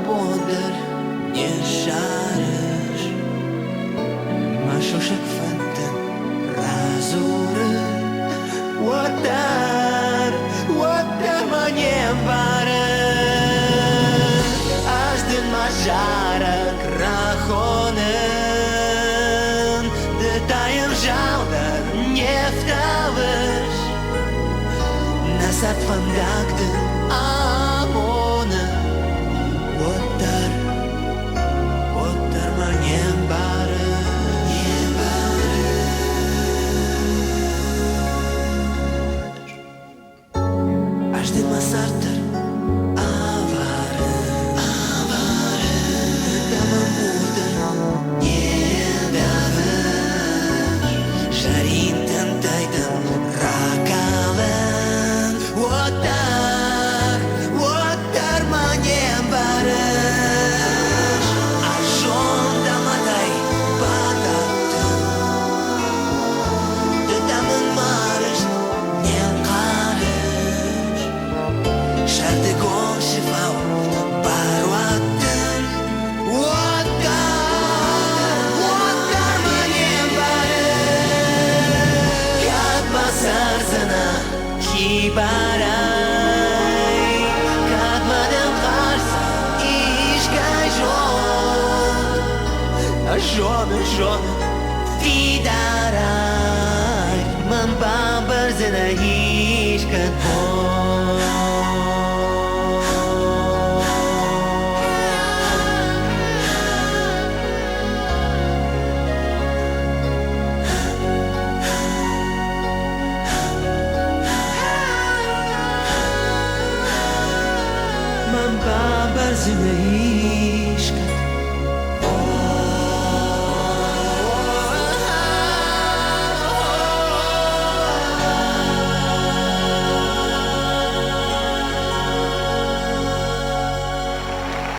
bådar nyersharer Mashoshak fantan razore Watar manyembare Asdin masharak rachonen Детаем жалдар нефтавыш Насад фандактын амоны Watar manyembare Asdin masartar avare Damam mudar nyedaver Sharintan taydan rakalen Watar manyembare Ashon damaday patattın Dedamın marış nyenqarış Shardi gon shifau barwattın Watar manyembare Kat basar zana kibaray Katmadım qarsa ishkay Jon Fidaray Man bambar zana ishkat Man bambar zana ishkat